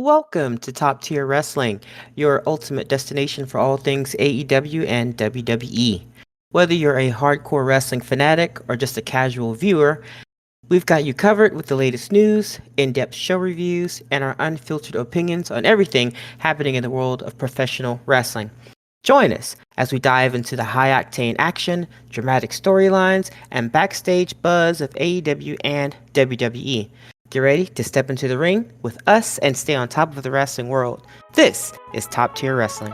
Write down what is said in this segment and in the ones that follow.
Welcome to Top Tier Wrestling, your ultimate destination for all things AEW and WWE. Whether you're a hardcore wrestling fanatic or just a casual viewer, we've got you covered with the latest news, in depth show reviews, and our unfiltered opinions on everything happening in the world of professional wrestling. Join us as we dive into the high octane action, dramatic storylines, and backstage buzz of AEW and WWE. Get ready to step into the ring with us and stay on top of the wrestling world. This is Top Tier Wrestling.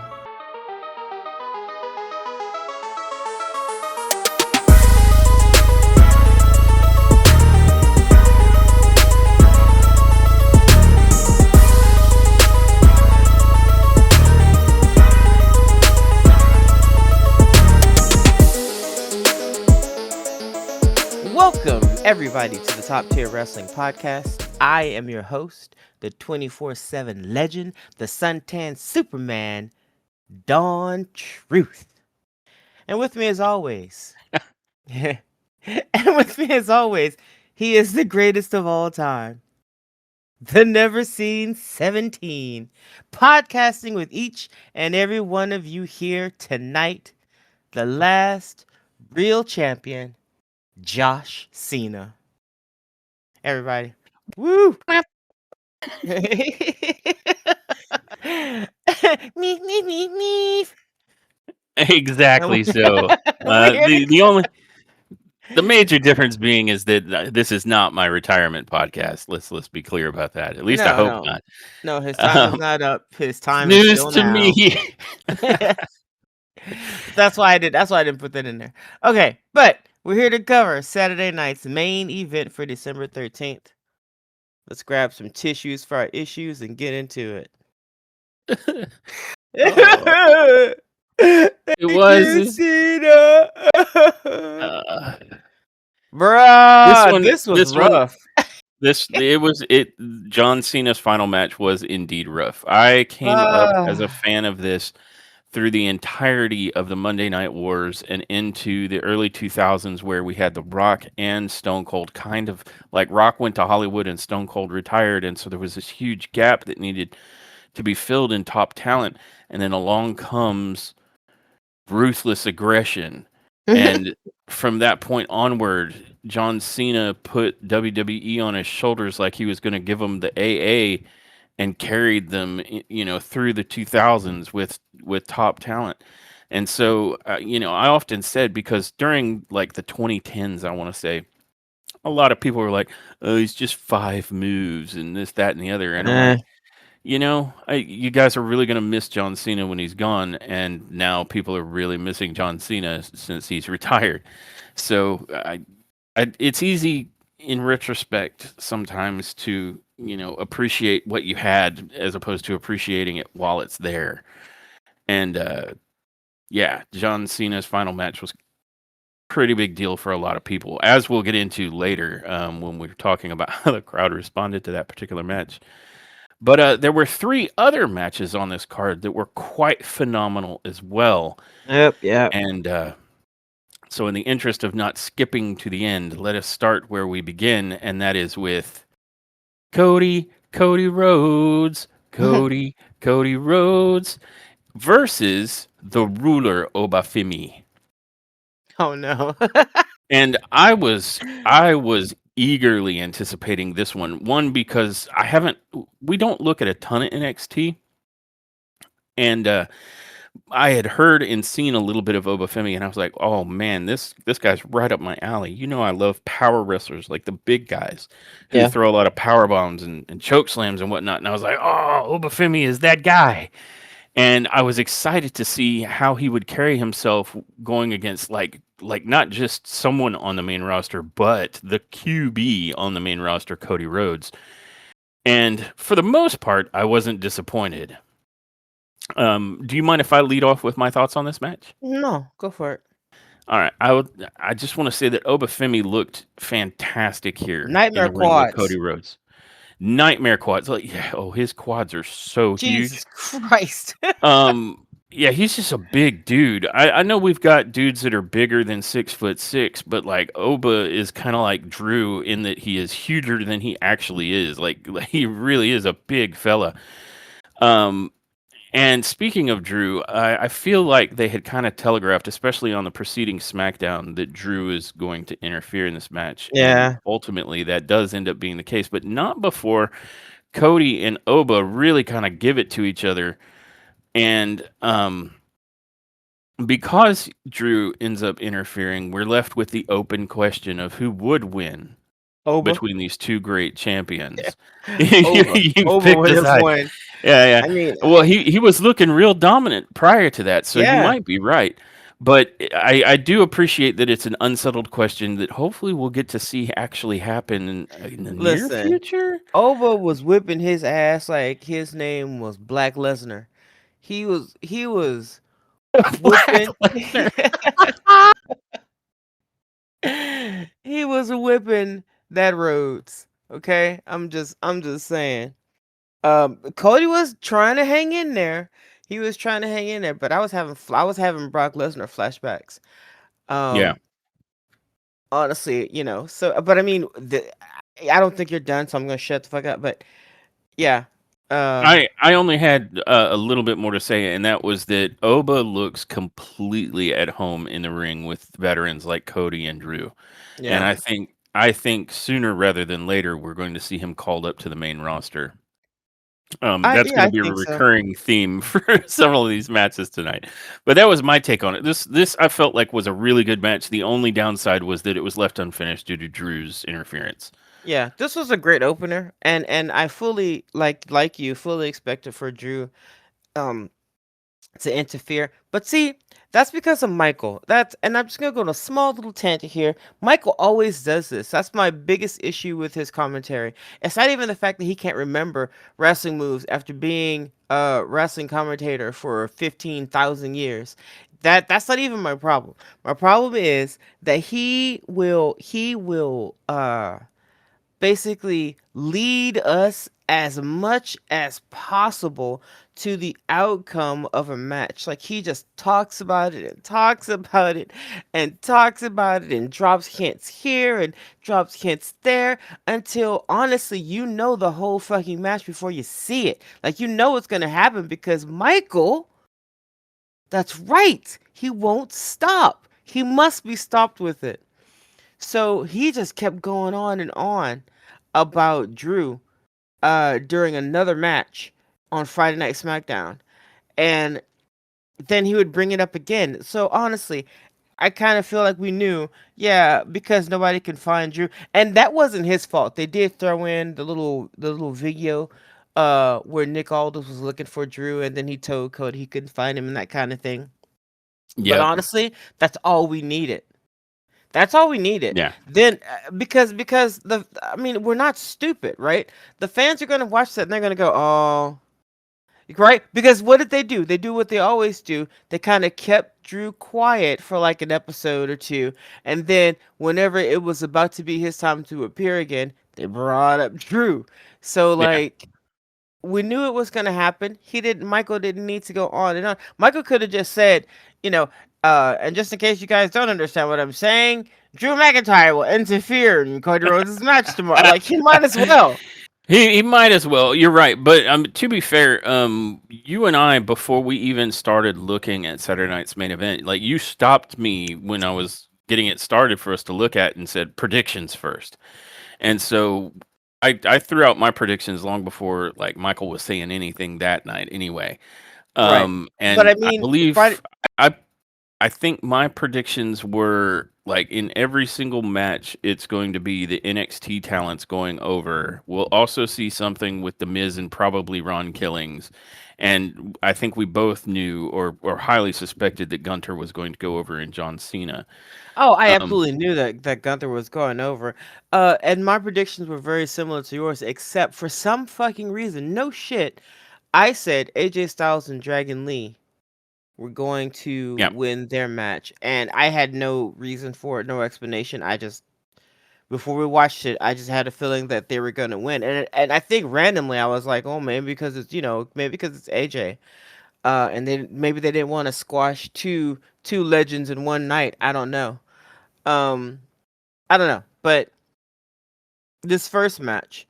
Welcome, everybody, to the Top Tier Wrestling Podcast. I am your host, the 24/7 legend, the suntan Superman, Dawn Truth. And with me as always, and with me as always, he is the greatest of all time, the never seen 17, podcasting with each and every one of you here tonight, the last real champion, Josh Cena. Everybody. Woo! Me. Exactly. So the major difference being is that this is not my retirement podcast. Let's be clear about that. At least I hope not. No, his time is not up. His time is News still to now. me. That's why I didn't put that in there. Okay, but we're here to cover Saturday night's main event for December 13th. Let's grab some tissues for our issues and get into it. It was Cena. Bruh, this was rough. John Cena's final match was indeed rough. I came up as a fan of this through the entirety of the Monday Night Wars and into the early 2000s, where we had The Rock and Stone Cold, kind of like Rock went to Hollywood and Stone Cold retired, and so there was this huge gap that needed to be filled in top talent, and then along comes ruthless aggression. And from that point onward, John Cena put WWE on his shoulders like he was going to give them the AA and carried them, through the 2000s with top talent. And so, I often said, because during like the 2010s, I want to say, a lot of people were like, "Oh, he's just 5 moves and this, that, and the other." And I'm like, you guys are really going to miss John Cena when he's gone, and now people are really missing John Cena since he's retired. So it's easy in retrospect sometimes to appreciate what you had as opposed to appreciating it while it's there. And John Cena's final match was pretty big deal for a lot of people, as we'll get into later when we're talking about how the crowd responded to that particular match. But there were 3 other matches on this card that were quite phenomenal as well. Yep. And so in the interest of not skipping to the end, let us start where we begin, and that is with Cody Rhodes versus the ruler Obafemi. Oh no. And I was eagerly anticipating this one. One, because we don't look at a ton of NXT, and I had heard and seen a little bit of Obafemi, and I was like, oh man, this guy's right up my alley. I love power wrestlers, like the big guys who throw a lot of power bombs and choke slams and whatnot. And I was like, oh, Obafemi is that guy. And I was excited to see how he would carry himself going against like not just someone on the main roster, but the QB on the main roster, Cody Rhodes. And for the most part, I wasn't disappointed. Do you mind if I lead off with my thoughts on this match? No, go for it. All right. I just want to say that Obafemi looked fantastic here. Nightmare quads. Cody Rhodes. Nightmare quads. His quads are so Jesus huge. Christ. Yeah, he's just a big dude. I know we've got dudes that are bigger than 6'6", but like Oba is kind of like Drew in that he is huger than he actually is. Like he really is a big fella. Um, and speaking of Drew, I feel like they had kind of telegraphed, especially on the preceding SmackDown, that Drew is going to interfere in this match, and Yeah. ultimately that does end up being the case, but not before Cody and Oba really kind of give it to each other, and because Drew ends up interfering, we're left with the open question of who would win Oba. between these two great Yeah. champions. you, Oba. you've Oba picked would a have side. won. Yeah, yeah. I mean, Well, he was looking real dominant prior to that, so you yeah. might be right. But I do appreciate that it's an unsettled question that hopefully we'll get to see actually happen in the near Listen, future. Oba was whipping his ass like his name was Black Lesnar. He was Black whipping. Lesnar. He was whipping that Rhodes. Okay, I'm just saying. Cody was trying to hang in there. He was trying to hang in there, but I was having Brock Lesnar flashbacks. Yeah. Um, honestly, So, but I mean, I don't think you're done, so I'm gonna shut the fuck up. But yeah, um, I only had a little bit more to say, and that was that Oba looks completely at home in the ring with veterans like Cody and Drew, and yeah, I think sooner rather than later we're going to see him called up to the main roster. That's going to I be a think so. recurring theme for several of these matches tonight. But that was my take on it. This I felt like was a really good match. The only downside was that it was left unfinished due to Drew's interference. Yeah, this was a great opener, and I fully like you fully expected for Drew. Um, to interfere. But see, that's because of Michael. And I'm just gonna go on a small little tangent here. Michael always does this. That's my biggest issue with his commentary. It's not even the fact that he can't remember wrestling moves after being a wrestling commentator for 15,000 years. That's not even my problem. My problem is that he will basically lead us as much as possible to the outcome of a match. Like he just talks about it and talks about it and talks about it and drops hints here and drops hints there until honestly you know the whole fucking match before you see it. Like you know what's gonna happen because Michael, that's right, he won't stop. He must be stopped with it. So he just kept going on about Drew during another match on Friday Night SmackDown. And then he would bring it up again. So honestly, I kind of feel like we knew, yeah, because nobody can find Drew. And that wasn't his fault. They did throw in the little video where Nick Aldis was looking for Drew and then he told Cody he couldn't find him and that kind of thing. But Yep. honestly, that's all we needed. That's all we needed. Yeah. Then because I mean, we're not stupid, right? The fans are going to watch that and they're going to go, "Oh, right?" Because what did they do? They do what they always do. They kind of kept Drew quiet for like an episode or two, and then whenever it was about to be his time to appear again, they brought up Drew. So Yeah. like we knew it was going to happen. Michael didn't need to go on and on. Michael could have just said, you know, and just in case you guys don't understand what I'm saying, Drew McIntyre will interfere in Cody Rhodes' match tomorrow. Like, he might as well. He might as well. You're right, but to be fair, you and I before we even started looking at Saturday night's main event, like you stopped me when I was getting it started for us to look at and said predictions first, and so I threw out my predictions long before like Michael was saying anything that night anyway. Right. But I And I mean, Friday. believe I think my predictions were like in every single match, it's going to be the NXT talents going over. We'll also see something with The Miz and probably Ron Killings. And I think we both knew or highly suspected that Gunter was going to go over in John Cena. Oh, I Um, absolutely knew that Gunther was going over. And my predictions were very similar to yours, except for some fucking reason. No shit. I said AJ Styles and Dragon Lee were going to yeah, win their match, and I had no reason for it, no explanation. I just before we watched it, I just had a feeling that they were gonna win, and I think randomly I was like, oh, maybe because it's maybe because it's AJ. And then maybe they didn't want to squash two legends in one night. I don't know. Um, I don't know, but this first match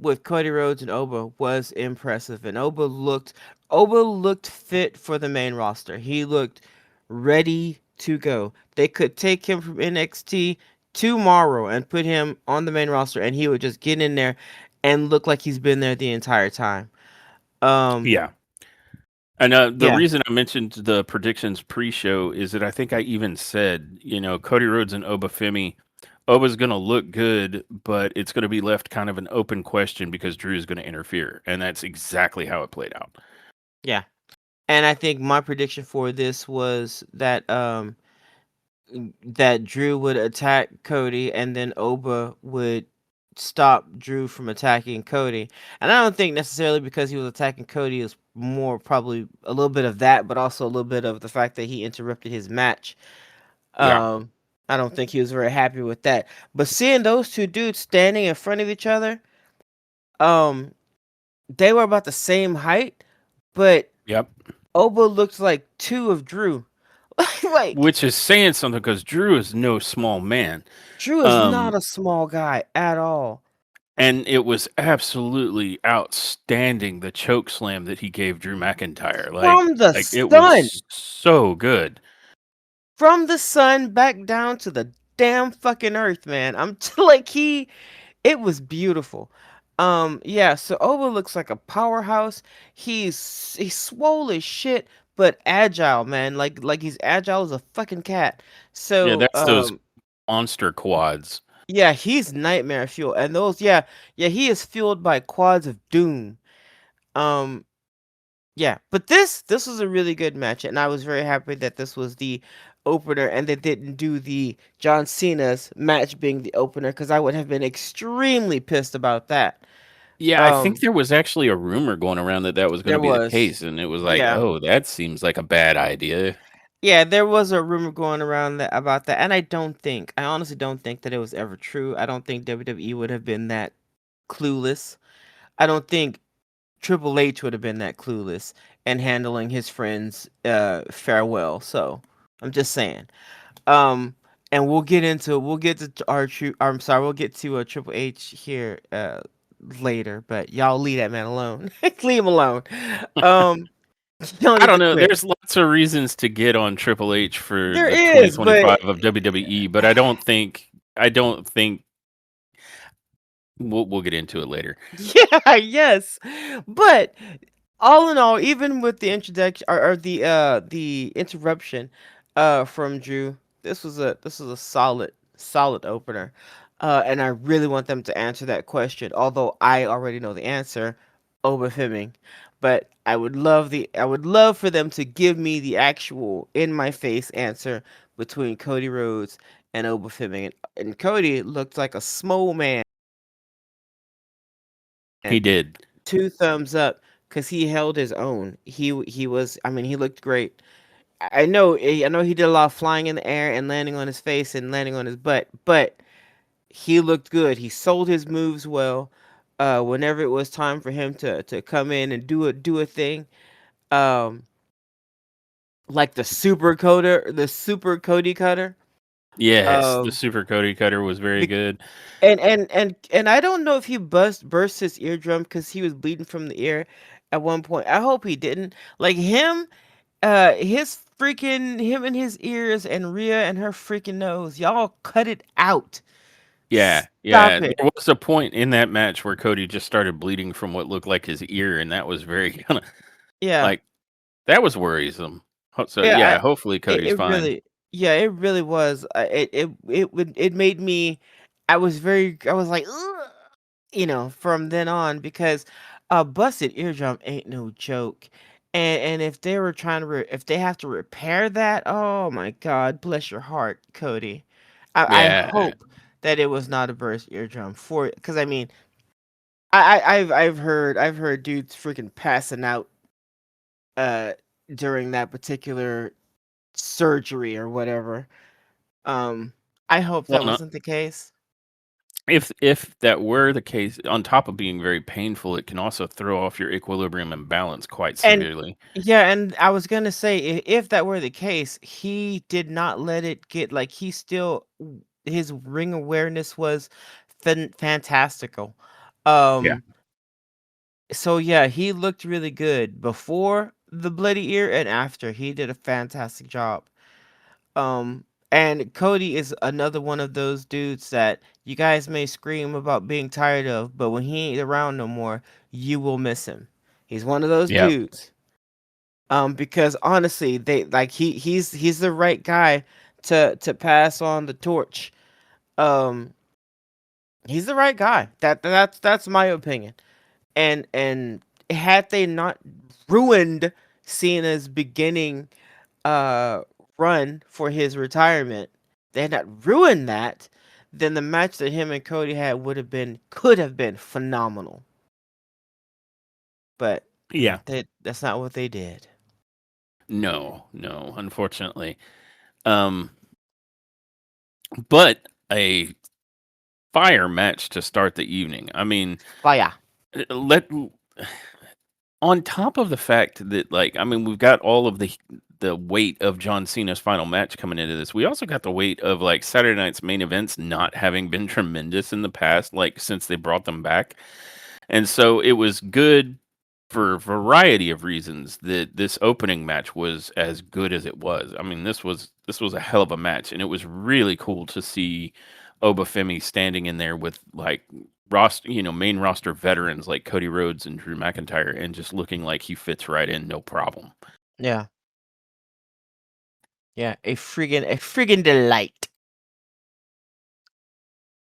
with Cody Rhodes and Oba was impressive, and Oba looked fit for the main roster. He looked ready to go. They could take him from NXT tomorrow and put him on the main roster, and he would just get in there and look like he's been there the entire time. Um, Yeah. And the yeah, reason I mentioned the predictions pre-show is that I think I even said, Cody Rhodes and Oba Femi, Oba's going to look good, but it's going to be left kind of an open question because Drew is going to interfere, and that's exactly how it played out. yeah. And I think my prediction for this was that Drew would attack Cody and then Oba would stop Drew from attacking Cody. And I don't think necessarily because he was attacking Cody, is more probably a little bit of that, but also a little bit of the fact that he interrupted his match. Yeah. Um, I don't think he was very happy with that. But seeing those two dudes standing in front of each other, um, they were about the same height, but Yep. Oba looked like two of Drew. like Which is saying something because Drew is no small man. Drew is not Um, a small guy at all. and it was absolutely outstanding the choke slam that he gave Drew McIntyre. Like, From the like it sun, was so good. from the sun back down to the damn fucking earth, man. Like it was beautiful. Yeah. So Oba looks like a powerhouse. He's swole as shit, but agile, man. Like he's agile as a fucking cat. Yeah, So that's those monster quads. yeah, he's nightmare fuel, and those yeah he is fueled by quads of doom. Um, Yeah, but this was a really good match, and I was very happy that this was the opener, and they didn't do the John Cena's match being the opener, because I would have been extremely pissed about that. Yeah, I think Um, there was actually a rumor going around that that was going to there be the was, case, and it was like, yeah, oh, that seems like a bad idea. yeah, there was a rumor going around that about that, and I honestly don't think that it was ever true. I don't think WWE would have been that clueless. I don't think Triple H would have been that clueless in handling his friend's farewell. So I'm just saying. Um, and we'll get to our true. I'm sorry, we'll get to Triple H here later. But y'all leave that man alone. leave him alone. Um, y'all I need don't to know. quit. There's lots of reasons to get on Triple H for There the is, but 2025 of WWE, but I don't think we'll get into it later. yeah, yes, but all in all, even with the introduction or the interruption from Drew, this was a solid opener. And I really want them to answer that question, although I already know the answer, Oba Fleming. But I would love for them to give me the actual in my face answer between Cody Rhodes and Oba Fleming. And Cody looked like a small man. He did. Two thumbs up because he held his own. He was. I mean, he looked great. I know he did a lot of flying in the air and landing on his face and landing on his butt, but he looked good. He sold his moves well. Whenever it was time for him to come in and do a thing, um, like the super Cody cutter. Yes, the Um, Super Cody Cutter was very the good. and I don't know if he burst his eardrum because he was bleeding from the ear at one point. I hope he didn't. Like him, him and his ears and Rhea and her freaking nose. Y'all cut it out. Yeah, Stop yeah. it. There was a point in that match where Cody just started bleeding from what looked like his ear, and that was very kind of Yeah. like that was worrisome. So Yeah, yeah, hopefully Cody's it fine. really, yeah, it really was. It made me. I was like, "Ugh," from then on because a busted eardrum ain't no joke, and if they were trying to, if they have to repair that, oh my God, bless your heart, Cody. I Yeah. hope that it was not a burst eardrum for because I mean, I've heard dudes freaking passing out uh during that particular surgery or whatever. Um, I hope Well, that no, wasn't the case. If that were the case, on top of being very painful, it can also throw off your equilibrium and balance quite And severely. yeah, and I was gonna say, if that were the case, he did not let it get like he still his ring awareness was fantastical. Yeah. Um, so yeah, he looked really good before the bloody ear and after. He did a fantastic job. And Cody is another one of those dudes that you guys may scream about being tired of, but when he ain't around no more, you will miss him. He's one of those Yeah. dudes. Because honestly, they like he's the right guy to pass on the torch. Um, he's the right guy. That's my opinion. And had they not ruined Cena's beginning uh run for his retirement, they had not ruined that, then the match that him and Cody had could have been phenomenal. But Yeah. that's not what they did. No, no, unfortunately. Um, but a fire match to start the evening. I mean, Fire. let on top of the fact that, like, I mean, we've got all of the weight of John Cena's final match coming into this. We also got the weight of like Saturday night's main events not having been tremendous in the past, like since they brought them back. And so it was good for a variety of reasons that this opening match was as good as it was. I mean, this was a hell of a match, and it was really cool to see Obafemi standing in there with like main roster veterans like Cody Rhodes and Drew McIntyre, and just looking like he fits right in, no problem. Yeah. Yeah, a friggin' delight.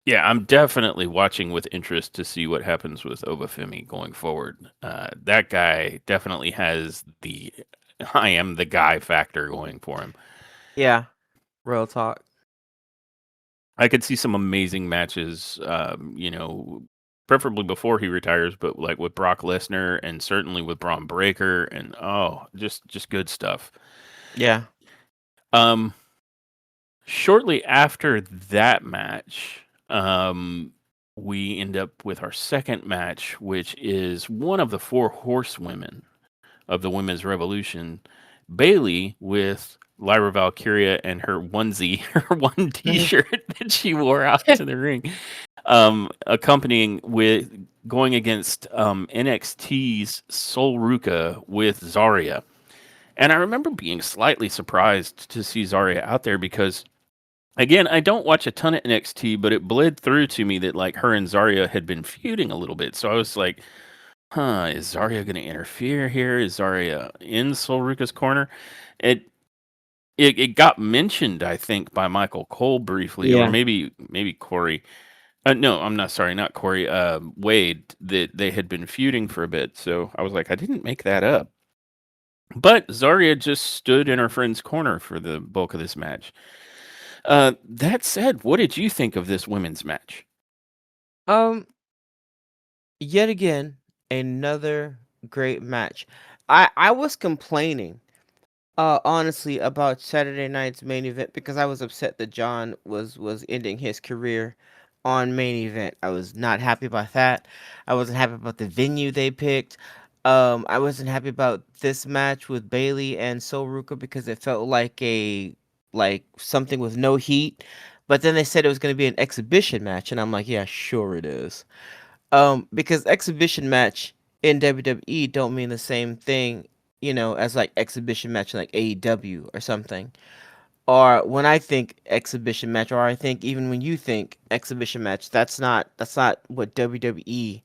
Yeah, I'm definitely watching with interest to see what happens with Obafemi going forward. That guy definitely has the I am the guy factor going for him. Yeah, real talk. I could see some amazing matches, preferably before he retires, but like with Brock Lesnar and certainly with Braun Breaker, and oh, just good stuff. Yeah. Um, Shortly after that match, we end up with our second match, which is one of the four horsewomen of the women's revolution, Bailey with Lyra Valkyria and her onesie, her one T-shirt that she wore out to the ring, accompanying with going against NXT's Sol Ruka with Zarya. And I remember being slightly surprised to see Zarya out there because, again, I don't watch a ton of NXT, but it bled through to me that like her and Zarya had been feuding a little bit. So I was like, huh, is Zarya going to interfere here? Is Zarya in Sol Ruka's corner? It, it got mentioned, I think, by Michael Cole briefly, or Yeah. maybe Corey. No, I'm not sorry, not Corey. Wade, that they had been feuding for a bit. So I was like, I didn't make that up. But Zarya just stood in her friend's corner for the bulk of this match. That said, what did you think of this women's match? Um, Yet again, another great match. I was complaining honestly about Saturday night's main event because I was upset that John was ending his career on main event. I was not happy about that. I wasn't happy about the venue they picked. I wasn't happy about this match with Bailey and Sol Ruka because it felt like something with no heat. But then they said it was going to be an exhibition match, and I'm like, yeah, sure it is. Because exhibition match in WWE don't mean the same thing, as like exhibition match in like AEW or something. Or when I think exhibition match, or I think even when you think exhibition match, that's not what WWE,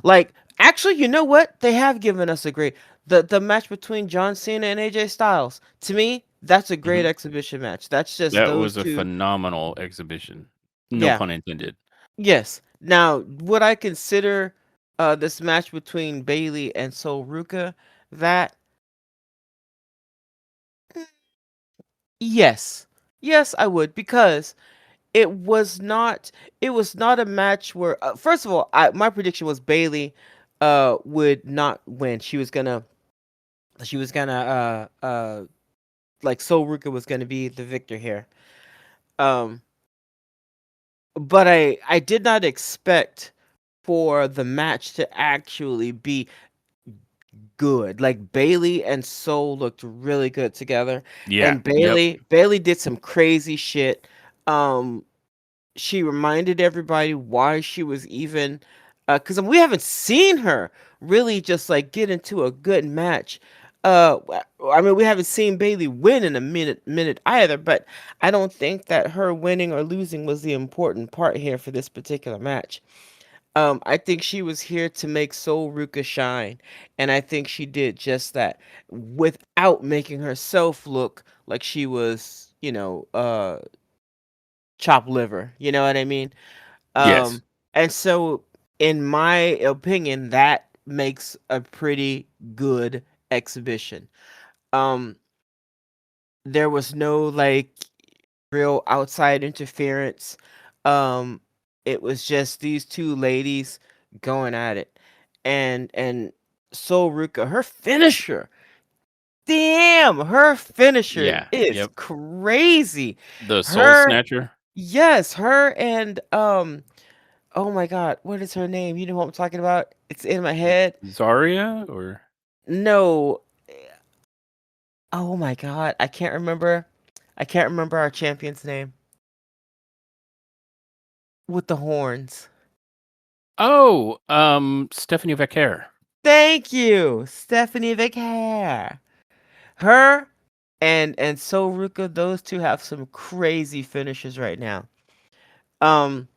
like actually, you know what? They have given us a great the match between John Cena and AJ Styles. To me, that's a great Hmm. exhibition match. That's just That those was a two. phenomenal exhibition. No Yeah. pun intended. Yes. Now, would I consider this match between Bailey and Sol Ruka that? Mm, yes. Yes, I would because it was not a match where first of all, my prediction was Bailey would not win. She was gonna like Sol Ruka was gonna be the victor here. Um but I did not expect for the match to actually be good. Like Bailey and Soul looked really good together, Yeah. and Yep. Bailey did some crazy shit. Um, she reminded everybody why she was even, because we haven't seen her really just like get into a good match. I mean, we haven't seen Bailey win in a minute either, but I don't think that her winning or losing was the important part here for this particular match. I think she was here to make Soul Ruka shine, and I think she did just that without making herself look like she was, chopped liver. You know what I mean? Yes. Um, and so, in my opinion, that makes a pretty good exhibition. Um, there was no like real outside interference. Um, it was just these two ladies going at it, and Soul Ruka, her finisher. Damn, her finisher Yeah. is Yep. crazy. The Soul Her, Snatcher. yes, her and oh my god, what is her name? You know what I'm talking about? It's in my head. Zarya or No. Oh my god, I can't remember. I can't remember our champion's name with the horns. oh, Stephanie Vaquer. Thank you, Stephanie Vicaire. Her and Soruka, those two have some crazy finishes right now. Um,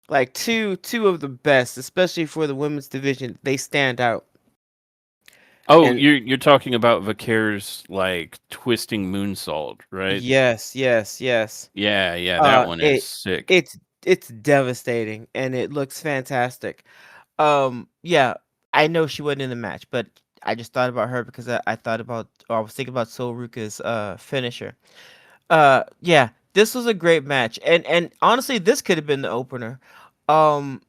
like two of the best, especially for the women's division. They stand out. Oh, And you're talking about Vaquer's like twisting moonsault, right? yes, yes, yes. Yeah, yeah, that Uh, one is it sick. it's it's devastating and it looks fantastic. Yeah, I know she wasn't in the match, but I just thought about her because I thought about, or I was thinking about Soruka's finisher. Yeah, this was a great match, and honestly, this could have been the opener. Um,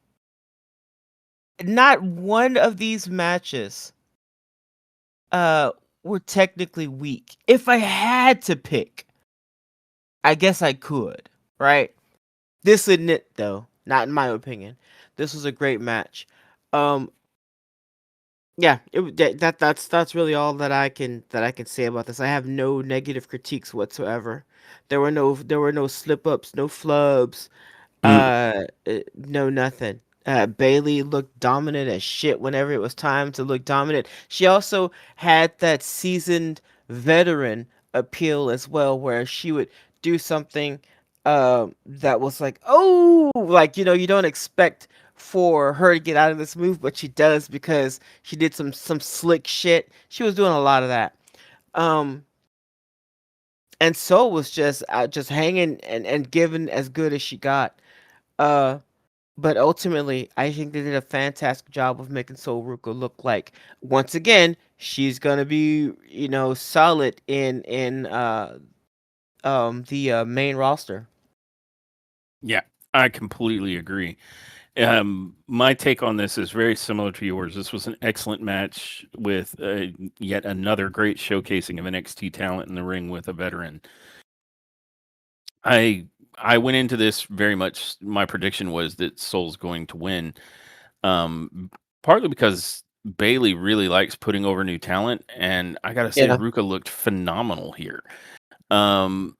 not one of these matches uh were technically weak. If I had to pick, I guess I could, right? This isn't it though, not in my opinion. This was a great match. Um, yeah, that's really all that I can say about this. I have no negative critiques whatsoever. There were no slip ups, no flubs, Mm. no nothing. Bailey looked dominant as shit whenever it was time to look dominant. She also had that seasoned veteran appeal as well, where she would do something that was like, oh, like you don't expect for her to get out of this move, but she does because she did some slick shit. She was doing a lot of that. Um, and Soul was just hanging and giving as good as she got. Uh, but ultimately, I think they did a fantastic job of making Soul Ruka look like, once again, she's gonna be, solid in the main roster. Yeah, I completely agree. My take on this is very similar to yours. This was an excellent match with yet another great showcasing of NXT talent in the ring with a veteran. I I went into this very much. My prediction was that Soul's going to win. Partly because Bailey really likes putting over new talent, and I gotta say, Yeah, Ruka looked phenomenal here. Um,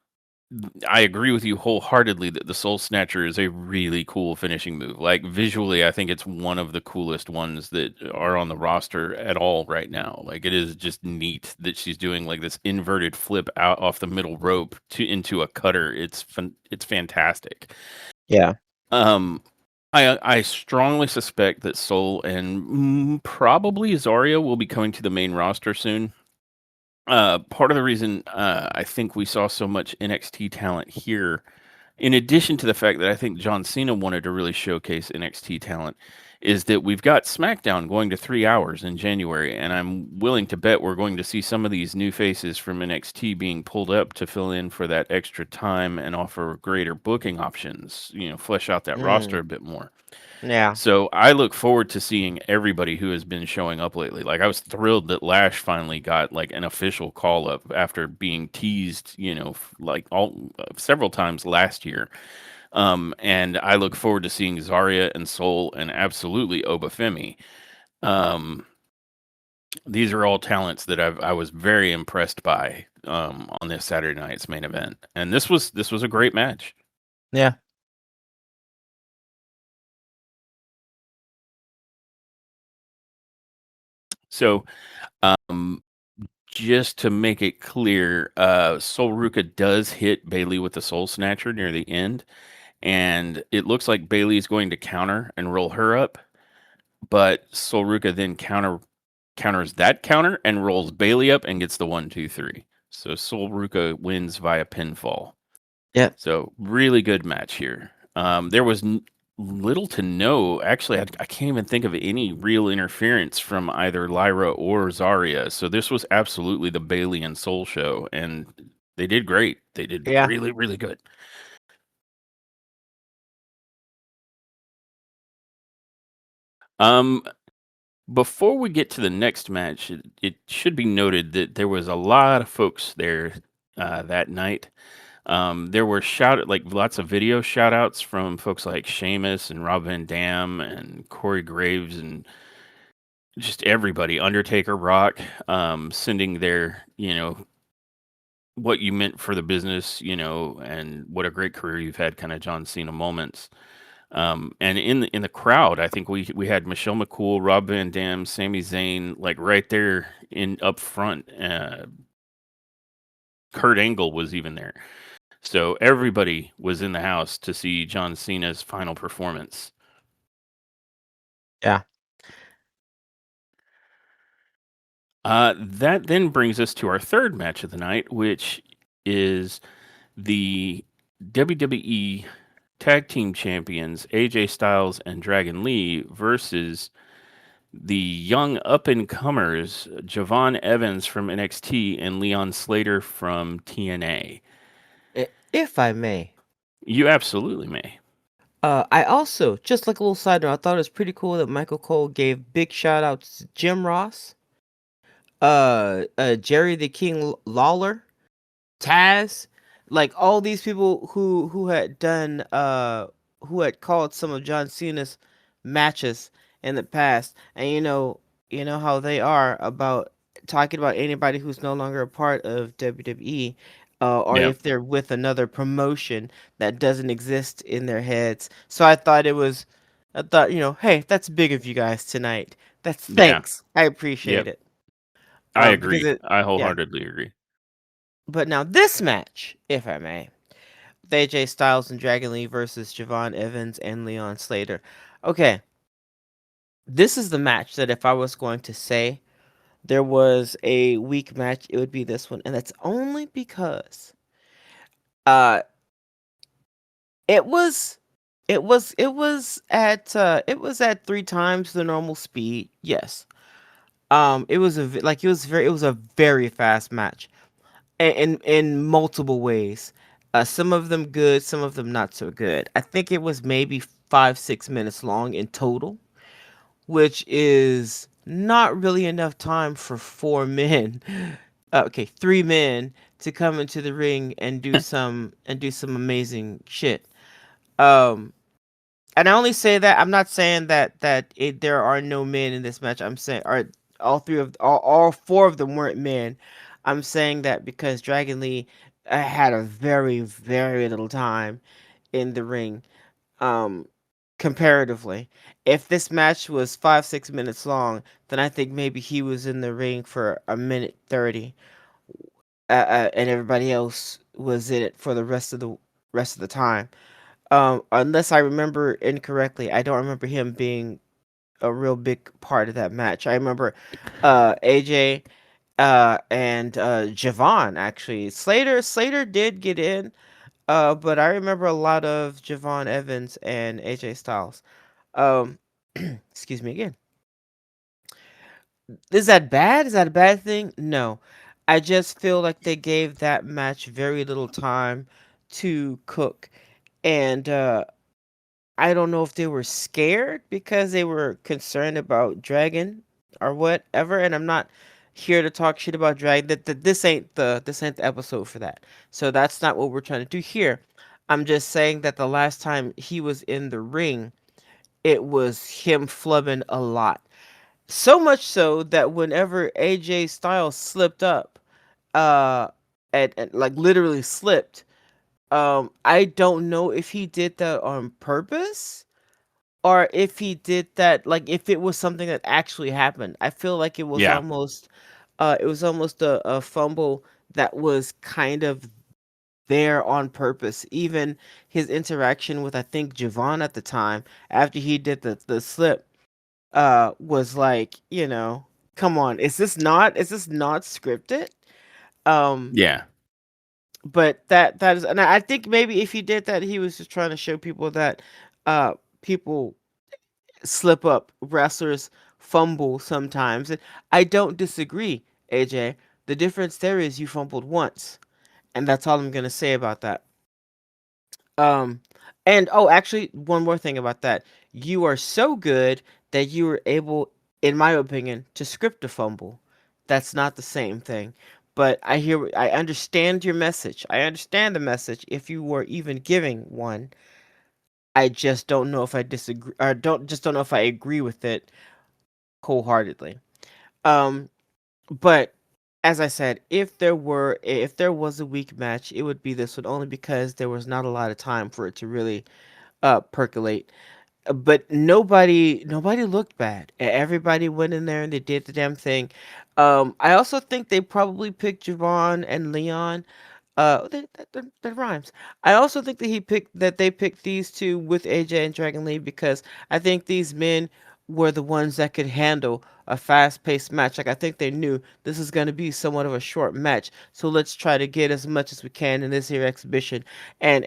I agree with you wholeheartedly that the Soul Snatcher is a really cool finishing move. Like visually, I think it's one of the coolest ones that are on the roster at all right now. Like it is just neat that she's doing like this inverted flip out off the middle rope to into a cutter. It's fantastic. yeah, Um, I strongly suspect that Soul and probably Zarya will be coming to the main roster soon. Part of the reason I think we saw so much NXT talent here, in addition to the fact that I think John Cena wanted to really showcase NXT talent, is that we've got SmackDown going to 3 hours in January, and I'm willing to bet we're going to see some of these new faces from NXT being pulled up to fill in for that extra time and offer greater booking options, flesh out that roster mm, a bit more. yeah, So I look forward to seeing everybody who has been showing up lately. Like I was thrilled that Lash finally got like an official call up after being teased, like all several times last year. And I look forward to seeing Zarya and Soul and absolutely Obafemi. Um, these are all talents that I was very impressed by on this Saturday night's main event, and this was a great match. Yeah. So, um, just to make it clear, Sol Ruka does hit Bailey with the Soul Snatcher near the end, and it looks like Bailey is going to counter and roll her up, but Sol Ruka then counters that counter and rolls Bailey up and gets the 1, 2, 3. So Sol Ruka wins via pinfall. Yep. So really good match here. There was little to no. Actually, I can't even think of any real interference from either Lyra or Zarya. So this was absolutely the Bailey and Soul show, and they did great. They did Yeah. really, really good. Um, Before we get to the next match, it should be noted that there was a lot of folks there that night. There were lots of video shout outs from folks like Sheamus and Rob Van Dam and Corey Graves and just everybody, Undertaker, Rock, sending their, what you meant for the business, and what a great career you've had, kind of John Cena moments. And in the crowd, I think we had Michelle McCool, Rob Van Dam, Sami Zayn, like right there in up front. Kurt Angle was even there. So everybody was in the house to see John Cena's final performance. Yeah. That then brings us to our third match of the night, which is the WWE Tag Team Champions AJ Styles and Dragon Lee versus the young up and comers Javon Evans from NXT and Leon Slater from TNA. If I may. You absolutely may. I also, just like a little side note, I thought it was pretty cool that Michael Cole gave big shout outs to Jim Ross, Jerry the King Lawler, Taz, like all these people who had done who had called some of John Cena's matches in the past, and you know how they are about talking about anybody who's no longer a part of WWE, or Yeah, if they're with another promotion that doesn't exist in their heads. So I thought, hey, that's big of you guys tonight. That's yeah, thanks. I yep. appreciate it. I Because agree. it, I yeah. wholeheartedly agree. But now this match, if I may, with AJ Styles and Dragon Lee versus Javon Evans and Leon Slater. Okay, this is the match that if I was going to say there was a weak match, it would be this one, and that's only because uh it was it was at 3 times the normal speed. Yes. It was a very fast match. In multiple ways. Some of them good, some of them not so good. I think it was maybe 5-6 minutes long in total, which is not really enough time for 4 men. Okay, 3 men to come into the ring and do some amazing shit. Um, and I only say that I'm not saying that there are no men in this match. I'm saying all four of them weren't men. I'm saying that because Dragon Lee had a very very little time in the ring, um, comparatively. If this match was 5-6 minutes long, then I think maybe he was in the ring for a minute 30, and everybody else was in it for the rest of the time. Unless I remember incorrectly, I don't remember him being a real big part of that match. I remember AJ and Javon actually. Slater did get in, but I remember a lot of Javon Evans and AJ Styles. Um, excuse me again. Is that bad? Is that a bad thing? No. I just feel like they gave that match very little time to cook. And I don't know if they were scared because they were concerned about Dragon or whatever. And I'm not here to talk shit about Dragon. This ain't the episode for that. So that's not what we're trying to do here. I'm just saying that the last time he was in the ring, it was him flubbing a lot. So much so that whenever AJ Styles slipped up, uh, and like literally slipped, I don't know if he did that on purpose or if he did that like if it was something that actually happened. I feel like Yeah. it was almost a fumble that was kind of there on purpose. Even his interaction with I think Javon at the time after he did the slip was like, come on, is this not scripted? Um Yeah. but that is, and I think maybe if he did that he was just trying to show people that people slip up, wrestlers fumble sometimes. And I don't disagree, AJ. The difference there is you fumbled once, and that's all I'm gonna say about that. Um, and oh, actually, one more thing about that. You are so good that you were able, in my opinion, to script a fumble. That's not the same thing. But I understand your message. I understand the message if you were even giving one. I just don't know if I disagree, or don't know if I agree with it wholeheartedly. Um, but as I said, if there was a weak match, it would be this one only because there was not a lot of time for it to really percolate. But nobody looked bad. Everybody went in there and they did the damn thing. I also think they probably picked Javon and Leon. That rhymes. I also think that they picked these two with AJ and Dragon Lee because I think these men were the ones that could handle a fast-paced match. Like I think they knew this is going to be somewhat of a short match, so let's try to get as much as we can in this here exhibition, and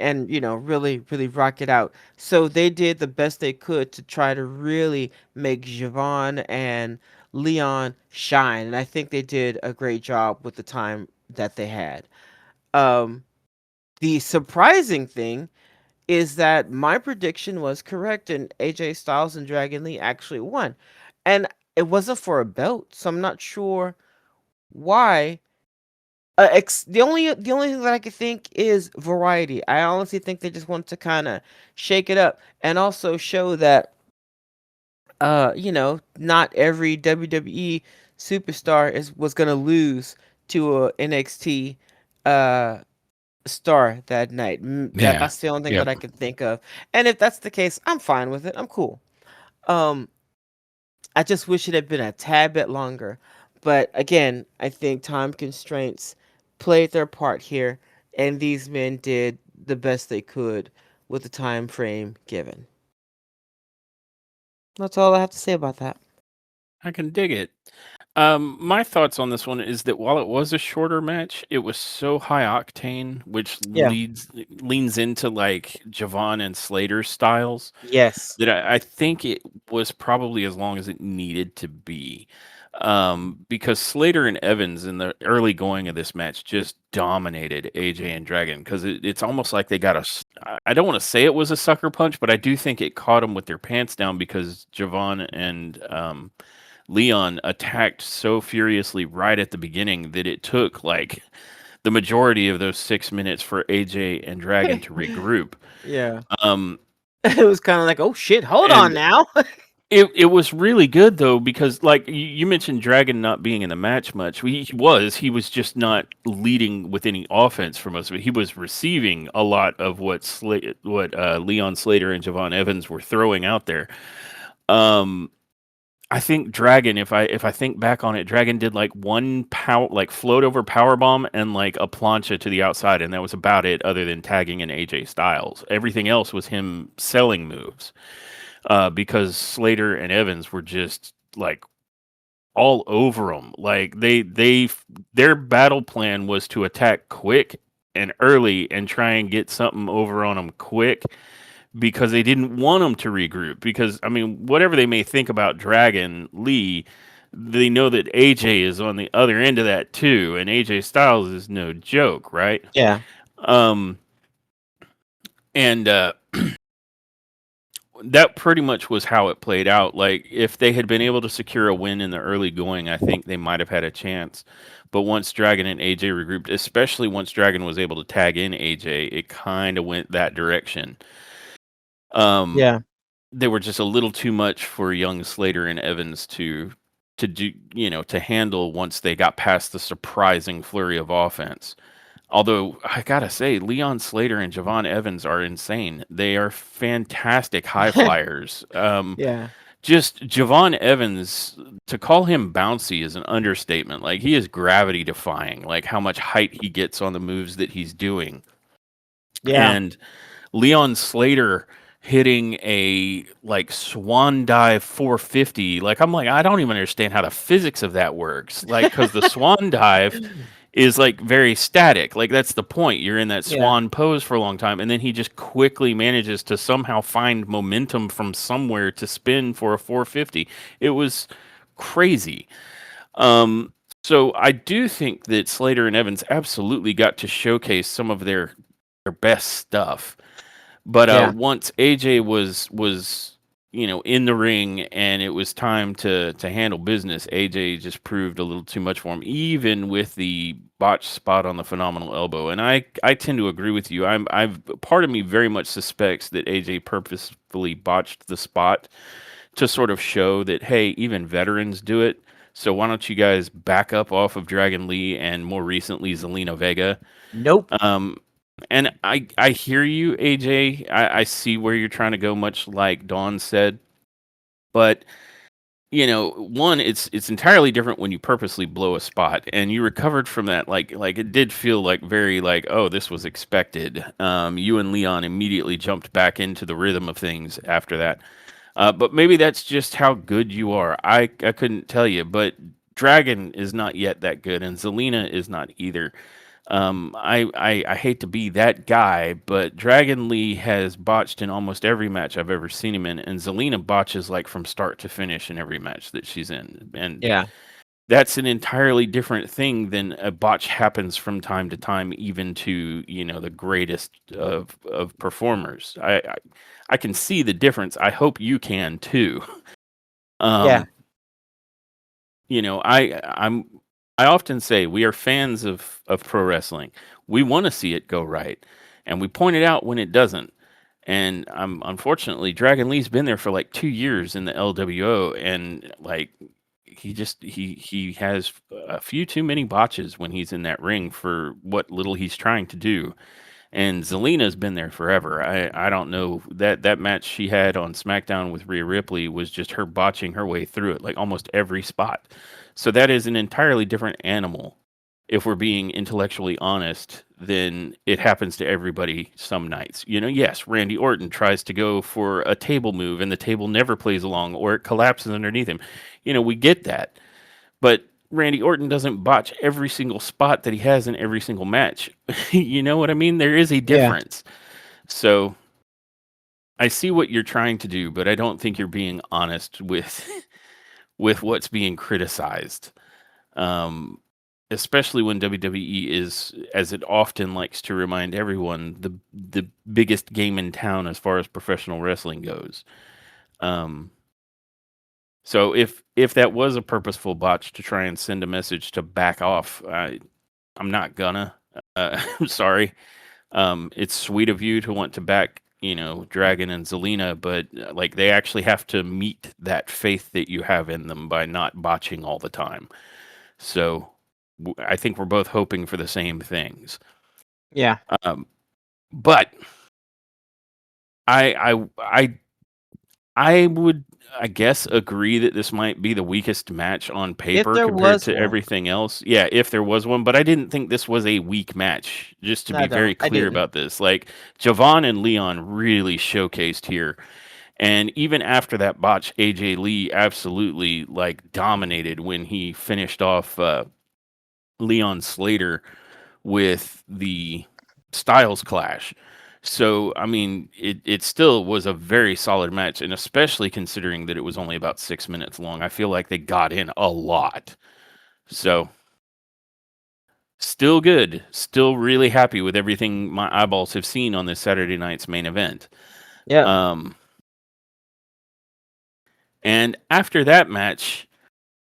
really rock it out. So they did the best they could to try to really make Javon and Leon shine, and I think they did a great job with the time that they had. Um, the surprising thing is that my prediction was correct, and AJ Styles and Dragon Lee actually won. And it wasn't for a belt, so I'm not sure why. The only thing that I could think is variety. I honestly think they just wanted to kind of shake it up and also show that not every WWE superstar is was gonna lose to a NXT uh star that night. Yeah. That's the only thing that Yep. I can think of. And if that's the case, I'm fine with it. I'm cool. Um, I just wish it had been a tad bit longer. But again, I think time constraints played their part here, and these men did the best they could with the time frame given. That's all I have to say about that. I can dig it. My thoughts on this one is that while it was a shorter match, it was so high octane, which Yeah. leans into like Javon and Slater styles, Yes. that I think it was probably as long as it needed to be. Because Slater and Evans in the early going of this match just dominated AJ and Dragon because it's almost like they got I don't want to say it was a sucker punch, but I do think it caught them with their pants down because Javon and Leon attacked so furiously right at the beginning that it took like the majority of those 6 minutes for AJ and Dragon to regroup. Yeah. Um, It was kind of like, oh shit, hold on and now. it was really good though because like you mentioned Dragon not being in the match much. He was just not leading with any offense for most of it. He was receiving a lot of what Leon Slater and Javon Evans were throwing out there. Um, I think Dragon, if I think back on it, Dragon did like one like float over power bomb and like a plancha to the outside, and that was about it. Other than tagging in AJ Styles, everything else was him selling moves. Because Slater and Evans were just like all over them. Like their battle plan was to attack quick and early and try and get something over on them quick because they didn't want them to regroup. Because I mean, whatever they may think about Dragon Lee, they know that AJ is on the other end of that too, and AJ Styles is no joke, right? Yeah. Um, and that pretty much was how it played out. Like, if they had been able to secure a win in the early going, I think they might have had a chance. But once Dragon and AJ regrouped, especially once Dragon was able to tag in AJ, it kind of went that direction. Um, Yeah. they were just a little too much for young Slater and Evans to do, to handle once they got past the surprising flurry of offense. Although I gotta say, Leon Slater and Javon Evans are insane. They are fantastic high flyers. Yeah. Just Javon Evans, to call him bouncy is an understatement. Like, he is gravity defying, like how much height he gets on the moves that he's doing. Yeah. And Leon Slater hitting a like swan dive 450. Like, I'm like, I don't even understand how the physics of that works. Like, because the swan dive is like very static. Like, that's the point. You're in that Yeah. swan pose for a long time, and then he just quickly manages to somehow find momentum from somewhere to spin for a 450. It was crazy. Um, so I do think that Slater and Evans absolutely got to showcase some of their best stuff. But Yeah. once AJ was in the ring and it was time to handle business, AJ just proved a little too much for him, even with the botched spot on the phenomenal elbow. And I tend to agree with you. I've part of me very much suspects that AJ purposefully botched the spot to sort of show that, hey, even veterans do it. So why don't you guys back up off of Dragon Lee and more recently Zelina Vega? Nope. Um, and I hear you, AJ. I see where you're trying to go, much like Dawn said. But one, it's entirely different when you purposely blow a spot, and you recovered from that. Like it did feel like very like, oh, this was expected. You and Leon immediately jumped back into the rhythm of things after that. But maybe that's just how good you are. I couldn't tell you, but Dragon is not yet that good, and Zelina is not either. I hate to be that guy, but Dragon Lee has botched in almost every match I've ever seen him in, and Zelina botches like from start to finish in every match that she's in, and Yeah. that's an entirely different thing than a botch happens from time to time, even to the greatest of performers. I can see the difference. I hope you can too. Yeah. Um, you know, I I'm I often say we are fans of pro wrestling. We want to see it go right, and we point it out when it doesn't. And unfortunately, Dragon Lee's been there for like 2 years in the LWO, and like he has a few too many botches when he's in that ring for what little he's trying to do. And Zelina's been there forever. I don't know that match she had on SmackDown with Rhea Ripley was just her botching her way through it, like almost every spot. So that is an entirely different animal. If we're being intellectually honest, then it happens to everybody some nights. Yes, Randy Orton tries to go for a table move and the table never plays along or it collapses underneath him. We get that. But Randy Orton doesn't botch every single spot that he has in every single match. You know what I mean? There is a Yeah. difference. So I see what you're trying to do, but I don't think you're being honest with with what's being criticized. Um, Especially when WWE is, as it often likes to remind everyone, the biggest game in town as far as professional wrestling goes. Um, so if that was a purposeful botch to try and send a message to back off, I'm not gonna. I'm sorry. It's sweet of you to want to back, Dragon and Zelina, but like they actually have to meet that faith that you have in them by not botching all the time. So I think we're both hoping for the same things. Yeah. Um, but I I I I would, I guess, agree that this might be the weakest match on If paper there compared was to one. everything else. Yeah, if there was one, but I didn't think this was a weak match. Just to No, I be don't. very I clear didn't. about this, like Javon and Leon really showcased here, and even after that botch, AJ Lee absolutely like dominated when he finished off Leon Slater with the Styles Clash. So, I mean, it still was a very solid match, and especially considering that it was only about 6 minutes long, I feel like they got in a lot. So, still good. Still really happy with everything my eyeballs have seen on this Saturday night's main event. Yeah. Um, And after that match,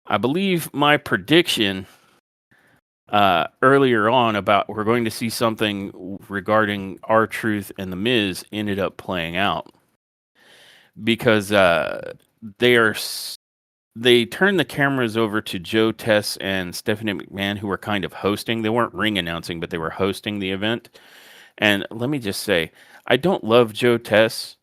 I believe my prediction earlier on about we're going to see something regarding R-Truth and The Miz ended up playing out because they are they turned the cameras over to Joe Tess and Stephanie McMahon, who were kind of hosting. They weren't ring announcing, but they were hosting the event. And let me just say, I don't love Joe Tess.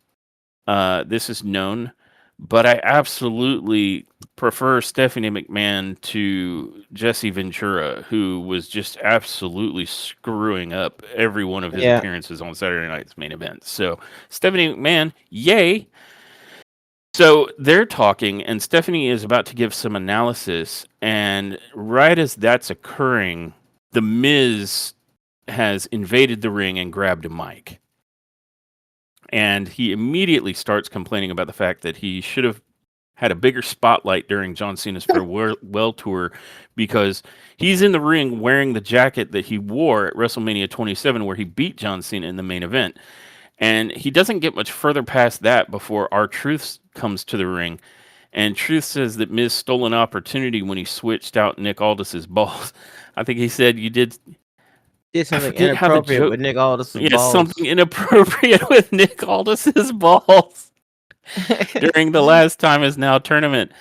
This is known, but I absolutely prefer Stephanie McMahon to Jesse Ventura, who was just absolutely screwing up every one of his Yeah. appearances on Saturday night's main event. So, Stephanie McMahon, yay. So they're talking, and Stephanie is about to give some analysis. And right as that's occurring, The Miz has invaded the ring and grabbed a mic. And he immediately starts complaining about the fact that he should have had a bigger spotlight during John Cena's farewell tour because he's in the ring wearing the jacket that he wore at WrestleMania 27 where he beat John Cena in the main event. And he doesn't get much further past that before R-Truth comes to the ring. And Truth says that Miz stole an opportunity when he switched out Nick Aldis's balls. I think he said you did. Did I something forget how the inappropriate joke. with Nick Aldis's Yeah, something balls. inappropriate with Nick Aldis's balls during the last Time Is Now tournament.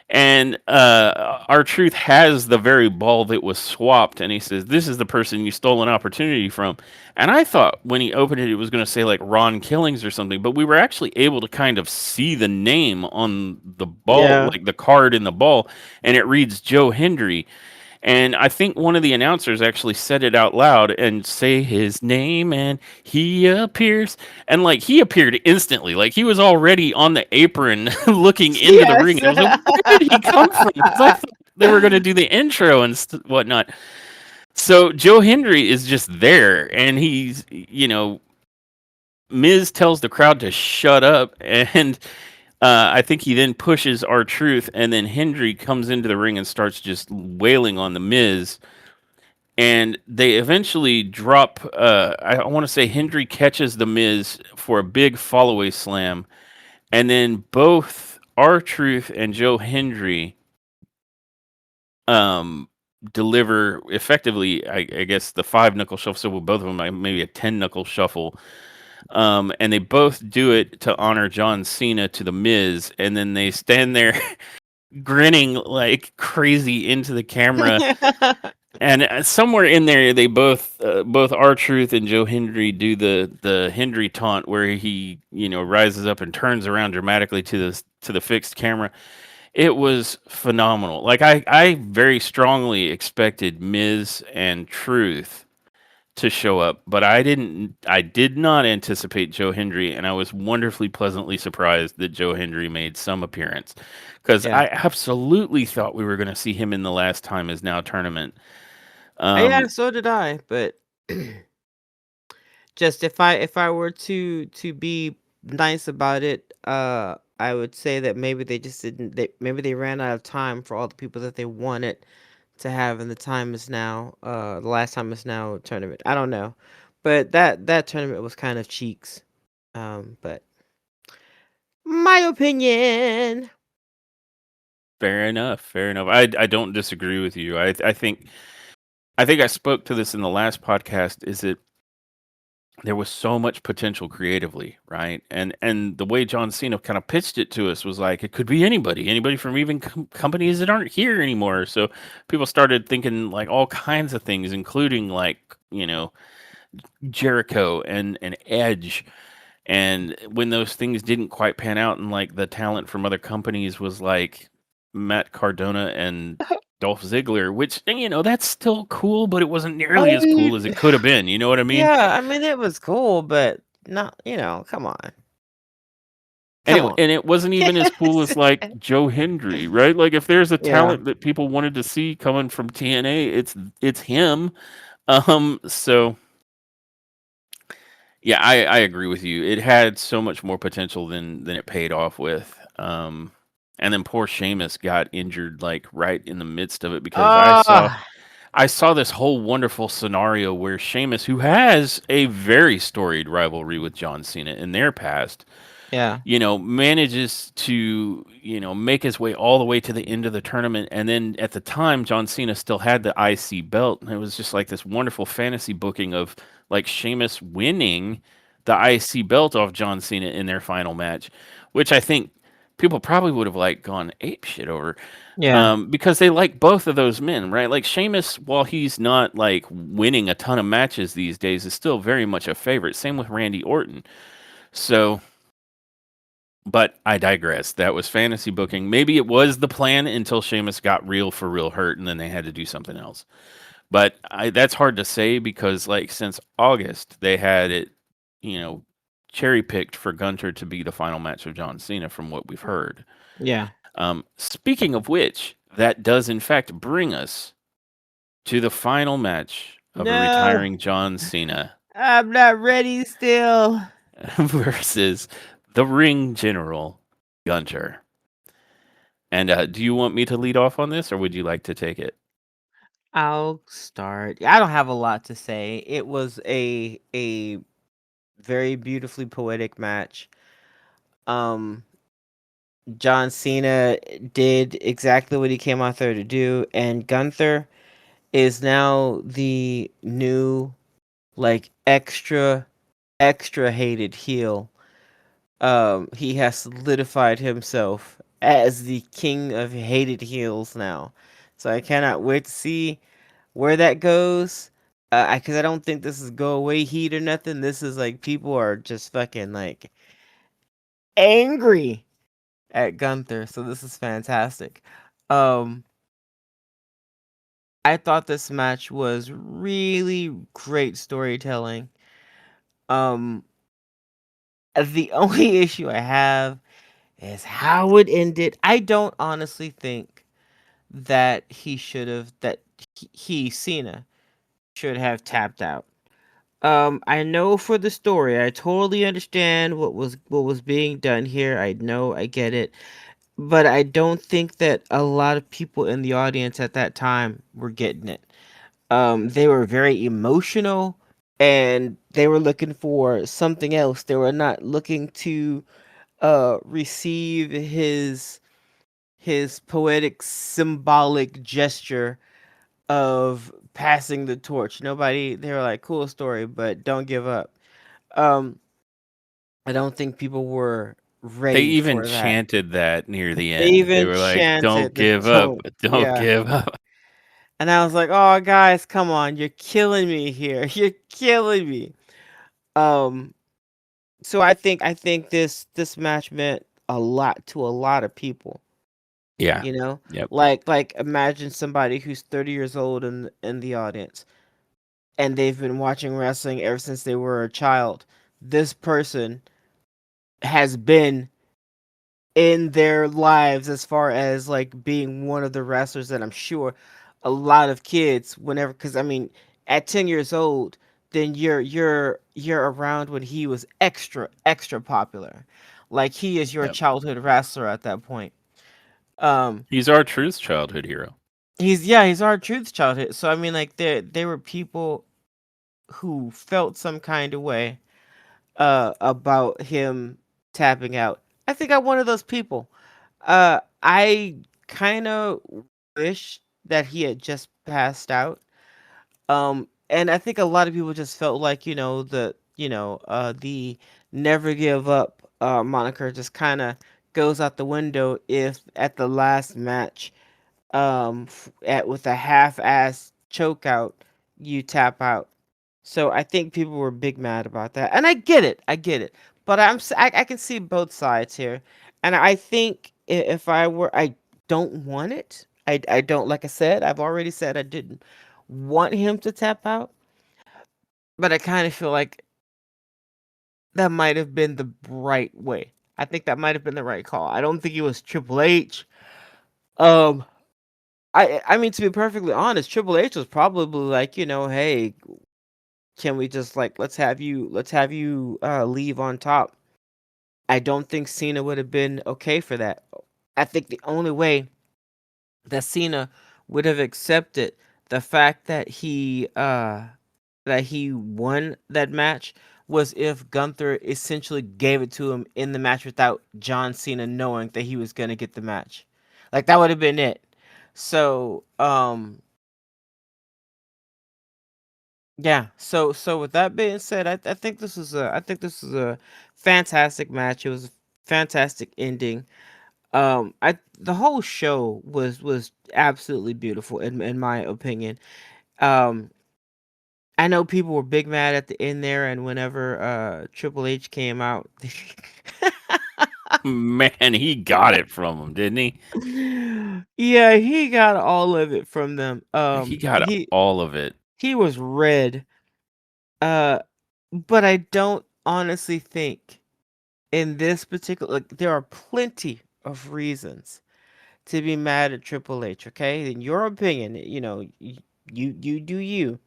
And R-Truth has the very ball that was swapped, and he says, "This is the person you stole an opportunity from." And I thought when he opened it, it was going to say like Ron Killings or something, but we were actually able to kind of see the name on the ball, Yeah. like the card in the ball, and it reads Joe Hendry. And I think one of the announcers actually said it out loud and say his name, and he appears. And like he appeared instantly, like he was already on the apron looking into the ring. Yes. And I was like, where did he come from? Because I thought they were going to do the intro and whatnot. So Joe Hendry is just there, and he's, Miz tells the crowd to shut up, and I think he then pushes R-Truth, and then Hendry comes into the ring and starts just wailing on the Miz. And they eventually drop. I want to say Hendry catches the Miz for a big fallaway slam, and then both R-Truth and Joe Hendry um, deliver effectively. I guess the 5 knuckle shuffle. So with both of them, maybe a 10 knuckle shuffle. And they both do it to honor John Cena to the Miz, and then they stand there grinning like crazy into the camera. And somewhere in there, they both R-Truth and Joe Hendry do the Hendry taunt where he rises up and turns around dramatically to the fixed camera. It was phenomenal. Like I very strongly expected Miz and Truth to show up, but I did not anticipate Joe Hendry, and I was wonderfully pleasantly surprised that Joe Hendry made some appearance because Yeah. I absolutely thought we were going to see him in the Last Time Is Now tournament. Yeah, so did I, but just if I were to be nice about it, I would say that maybe they just didn't maybe they ran out of time for all the people that they wanted to have in the Time Is Now, the Last Time Is Now tournament. I don't know. But that tournament was kind of cheeks. But my opinion. Fair enough. Fair enough. I don't disagree with you. I think I spoke to this in the last podcast. Is that there was so much potential creatively, right? And the way John Cena kind of pitched it to us was like it could be anybody from even companies that aren't here anymore. So people started thinking like all kinds of things, including like Jericho and Edge. And when those things didn't quite pan out, and like the talent from other companies was like Matt Cardona and Dolph Ziggler, which that's still cool, but it wasn't nearly as I cool as it could have been. You know what I mean? Yeah, I mean it was cool, but not, come on. And Come it on. and it wasn't even as cool as like Joe Hendry, right? Like if there's a Yeah. talent that people wanted to see coming from TNA, it's him. So yeah, I agree with you. It had so much more potential than it paid off with. And then poor Sheamus got injured like right in the midst of it because I saw Ah, I saw this whole wonderful scenario where Sheamus, who has a very storied rivalry with John Cena in their past, Yeah. Manages to, make his way all the way to the end of the tournament. And then at the time, John Cena still had the IC belt. And it was just like this wonderful fantasy booking of like Sheamus winning the IC belt off John Cena in their final match, which I think people probably would have like gone ape shit over, Yeah. because they like both of those men, right? Like Sheamus, while he's not like winning a ton of matches these days, is still very much a favorite. Same with Randy Orton. So, but I digress. That was fantasy booking. Maybe it was the plan until Sheamus got real for real hurt, and then they had to do something else. But that's hard to say because, like, since August, they had it, you know, cherry picked for Gunter to be the final match of John Cena, from what we've heard. Yeah. Speaking of which, that does in fact bring us to the final match of a No, retiring John Cena I'm not ready still. versus the ring general, Gunter. And do you want me to lead off on this, or would you like to take it? I'll start. I don't have a lot to say. It was a very beautifully poetic match. Um, John Cena did exactly what he came out there to do, and Gunther is now the new like extra hated heel. He has solidified himself as the king of hated heels now. So I cannot wait to see where that goes. Because I don't think this is go away heat or nothing. This is like people are just fucking like angry at Gunther. So this is fantastic. Um, I thought this match was really great storytelling. Um, the only issue I have is how it ended. I don't honestly think that he Cena should have tapped out. I know for the story, I totally understand what was being done here. I know, I get it, but I don't think that a lot of people in the audience at that time were getting it. They were very emotional and they were looking for something else. They were not looking to receive his poetic symbolic gesture of passing the torch. Nobody they were like, cool story, but don't give up. Um, I don't think people were They ready even for that. chanted that near the They end. They even were like, "Don't chanted the give up, don't. don't Yeah. give up." And I was like, "Oh guys, come on. You're killing me here. You're killing me." Um so I think this match meant a lot to a lot of people, Yeah. you know? Yep. Like imagine somebody who's 30 years old in the audience and they've been watching wrestling ever since they were a child. This person has been in their lives as far as like being one of the wrestlers that I'm sure a lot of kids whenever because I mean at 10 years old then you're around when he was extra popular, like he is your Yep. childhood wrestler at that point. um He's our truth childhood hero. he's our truth childhood, so I mean like there were people who felt some kind of way about him tapping out. I think I'm one of those people. I kind of wish that he had just passed out. And I think a lot of people just felt like, the never give up moniker just kind of goes out the window if at the last match, at with a half-ass choke out, you tap out. So I think people were big mad about that, and I get it, but I can see both sides here, and I think if I were, I don't want it. I don't, like I said, I've already said I didn't want him to tap out, but I kind of feel like that might have been the right way. I think that might have been the right call. I don't think it was Triple H. Um, I mean, to be perfectly honest, Triple H was probably like, hey, can we just like let's have you leave on top. I don't think Cena would have been okay for that. I think the only way that Cena would have accepted the fact that that he won that match was if Gunther essentially gave it to him in the match without John Cena knowing that he was gonna get the match. Like that would have been it. So yeah. So with that being said, I think this is a fantastic match. It was a fantastic ending. I the whole show was absolutely beautiful in my opinion. Um, I know people were big mad at the end there, and whenever Triple H came out, Man, he got it from him, didn't he? yeah, he got all of it from them. He got all of it. He was red. Uh, but I don't honestly think in this particular, like, there are plenty of reasons to be mad at Triple H. Okay, in your opinion, you do you.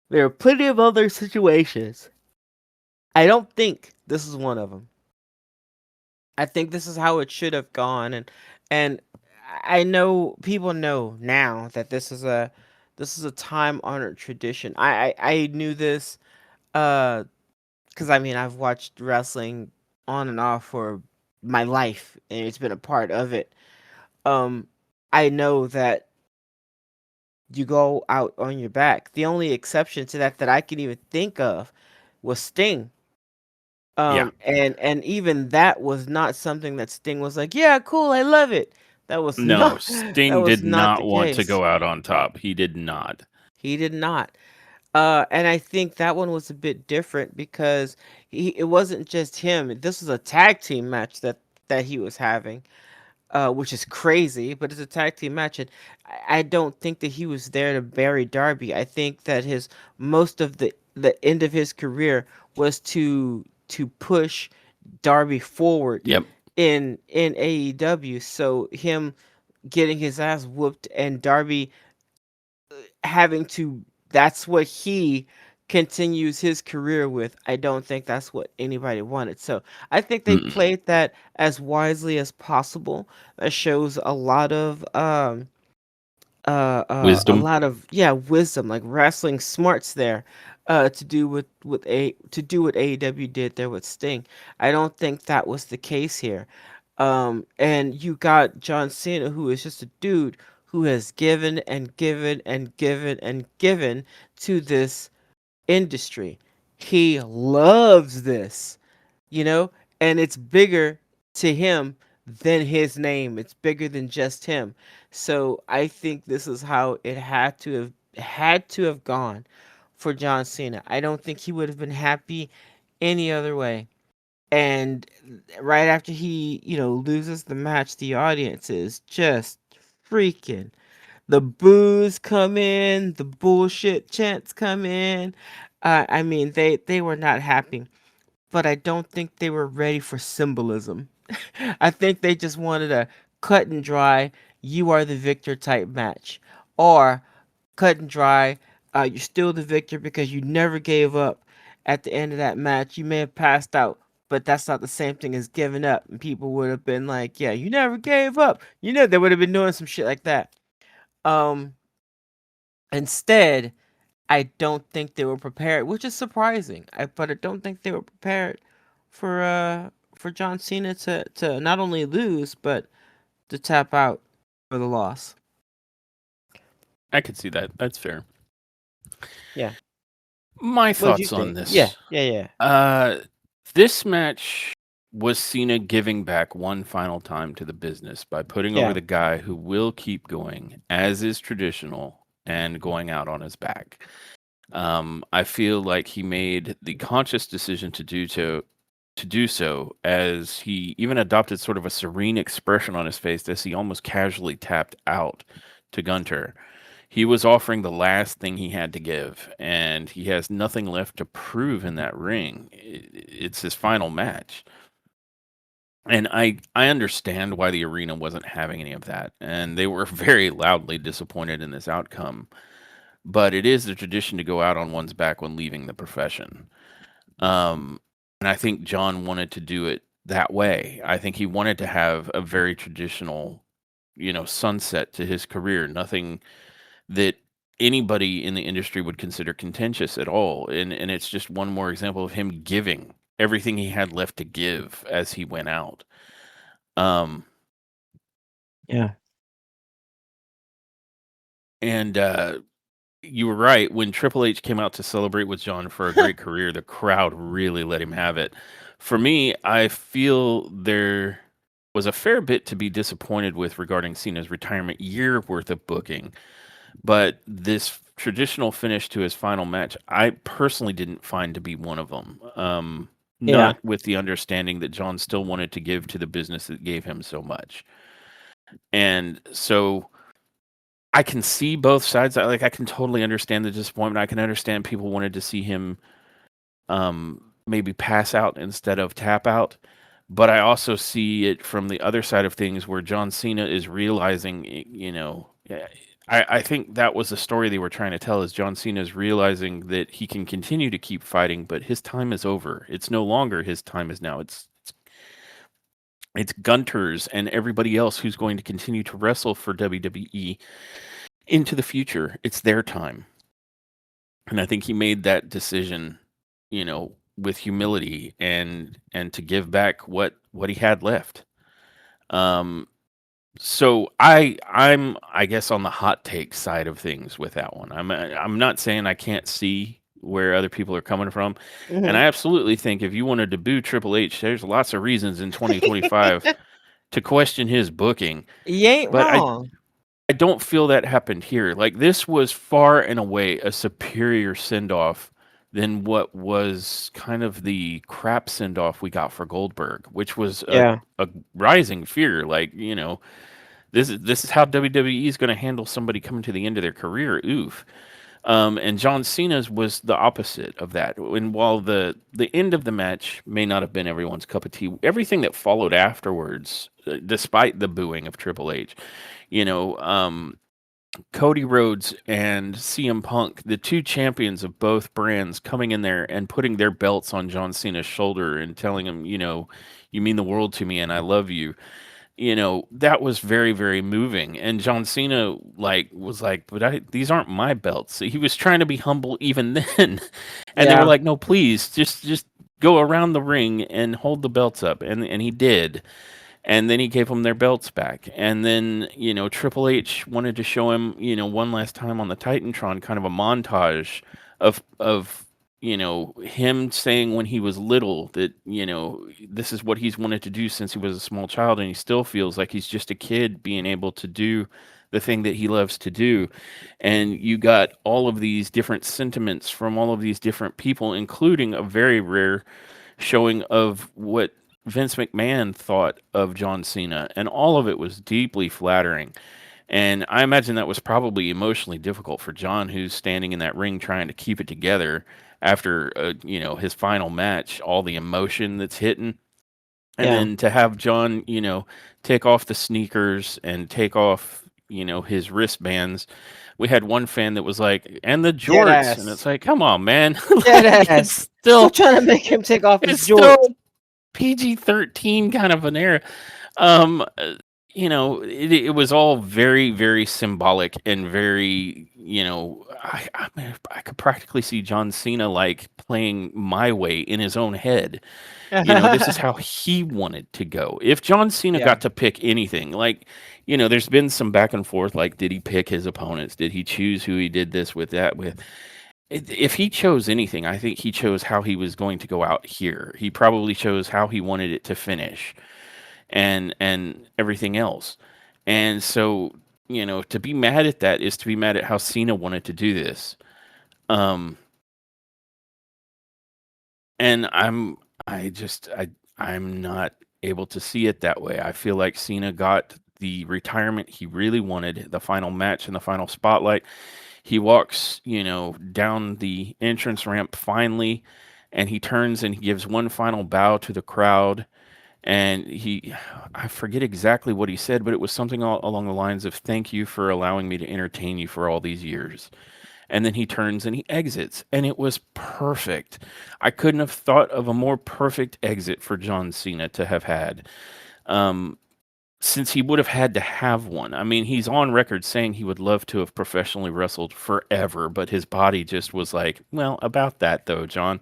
There are plenty of other situations. I don't think this is one of them. I think this is how it should have gone, and I know people know now that this is a time honored tradition. I knew this because I mean I've watched wrestling on and off for my life, and it's been a part of it. Um, I know that you go out on your back. The only exception to that I can even think of was Sting. Yeah. And even that was not something that Sting was like, "Yeah, cool, I love it." That was No, not that Sting was did not not the want to case. go out on top. He did not. He did not. And I think that one was a bit different because it wasn't just him. This was a tag team match that he was having, which is crazy, but it's a tag team match, and I don't think that he was there to bury Darby. I think that his most of the end of his career was to push Darby forward Yep. in AEW. So him getting his ass whooped and Darby having to that's what he continues his career with. I don't think that's what anybody wanted. So I think they Mm-mm. played that as wisely as possible. That shows a Wisdom. lot of wisdom, like wrestling smarts there, to do to do what AEW did there with Sting. I don't think that was the case here. And you got John Cena, who is just a dude who has given and given and given and given to this industry. He loves this, you know, and it's bigger to him than his name. It's bigger than just him. So I think this is how it had to have gone for John Cena. I don't think he would have been happy any other way. And right after he, loses the match, the audience is just freaking. The boos come in, the bullshit chants come in. I mean, they were not happy, but I don't think they were ready for symbolism. I think they just wanted a cut and dry, you are the victor type match. Or cut and dry, you're still the victor because you never gave up at the end of that match. You may have passed out, but that's not the same thing as giving up. And people would have been like, yeah, you never gave up. They would have been doing some shit like that. Um, Instead, I don't think they were prepared, which is surprising. But I don't think they were prepared for John Cena to not only lose but to tap out for the loss. I could see that. That's fair. Yeah. My What did you thoughts on think? Yeah, this. yeah, yeah, Uh, this match was Cena giving back one final time to the business by putting over yeah. the guy who will keep going, as is traditional, and going out on his back. I feel like he made the conscious decision to do so, as he even adopted sort of a serene expression on his face as he almost casually tapped out to Gunter. He was offering the last thing he had to give, and he has nothing left to prove in that ring. It's his final match. And I understand why the arena wasn't having any of that, and they were very loudly disappointed in this outcome. But it is the tradition to go out on one's back when leaving the profession. Um, and I think John wanted to do it that way. I think he wanted to have a very traditional, sunset to his career. Nothing that anybody in the industry would consider contentious at all. And it's just one more example of him giving everything he had left to give as he went out. Um, Yeah. and you were right. When Triple H came out to celebrate with John for a great career, the crowd really let him have it. For me, I feel there was a fair bit to be disappointed with regarding Cena's retirement year worth of booking. But this traditional finish to his final match, I personally didn't find to be one of them. Yeah. Not with the understanding that John still wanted to give to the business that gave him so much. And so I can see both sides. I can totally understand the disappointment. I can understand people wanted to see him maybe pass out instead of tap out. But I also see it from the other side of things where John Cena is realizing, I think that was the story they were trying to tell is John Cena is realizing that he can continue to keep fighting, but his time is over. It's no longer his time is now. It's Gunter's and everybody else who's going to continue to wrestle for WWE into the future. It's their time. And I think he made that decision, with humility and to give back what he had left. Um, so I guess on the hot take side of things with that one. I'm not saying I can't see where other people are coming from, and Hmm. I absolutely think if you wanted to boo Triple H, there's lots of reasons in 2025 to question his booking. You ain't But wrong. I don't feel that happened here. Like this was far and away a superior send off than what was kind of the crap send off we got for Goldberg, which was Yeah. a rising fear. Like, this is how WWE is going to handle somebody coming to the end of their career. Oof. And John Cena's was the opposite of that. And while the end of the match may not have been everyone's cup of tea, everything that followed afterwards, despite the booing of Triple H, you know, um, Cody Rhodes and CM Punk, the two champions of both brands, coming in there and putting their belts on John Cena's shoulder and telling him, you mean the world to me and I love you. That was very, very moving. And John Cena was like, but these aren't my belts. He was trying to be humble even then. And they were Yeah. like, no, please, just go around the ring and hold the belts up. And he did. And then he gave them their belts back. And then, Triple H wanted to show him, one last time on the Titantron, kind of a montage of him saying when he was little that, this is what he's wanted to do since he was a small child, and he still feels like he's just a kid being able to do the thing that he loves to do. And you got all of these different sentiments from all of these different people, including a very rare showing of what Vince McMahon thought of John Cena, and all of it was deeply flattering. And I imagine that was probably emotionally difficult for John, who's standing in that ring trying to keep it together after his final match, all the emotion that's hitting. And Yeah. then to have John, take off the sneakers and take off, his wristbands. We had one fan that was like, and the Dead jorts, and it's ass. like, come on, man, Dead like ass. Still trying to make him take off his it's jorts. still PG-13 kind of an era. Um, uh, it was all very, very symbolic and very, I mean, I could practically see John Cena like playing My Way in his own head. This is how he wanted to go. If John Cena Yeah. got to pick anything, like, there's been some back and forth, like, did he pick his opponents? Did he choose who he did this with, that with? If he chose anything, I think he chose how he was going to go out here. He probably chose how he wanted it to finish and everything else. And so, to be mad at that is to be mad at how Cena wanted to do this. Um, and I'm not able to see it that way. I feel like Cena got the retirement he really wanted, the final match and the final spotlight. He walks, down the entrance ramp finally, and he turns and he gives one final bow to the crowd. And I forget exactly what he said, but it was something along the lines of, thank you for allowing me to entertain you for all these years. And then he turns and he exits, and it was perfect. I couldn't have thought of a more perfect exit for John Cena to have had. Um, since he would have had to have one. I mean, he's on record saying he would love to have professionally wrestled forever, but his body just was like, well, about that though, John.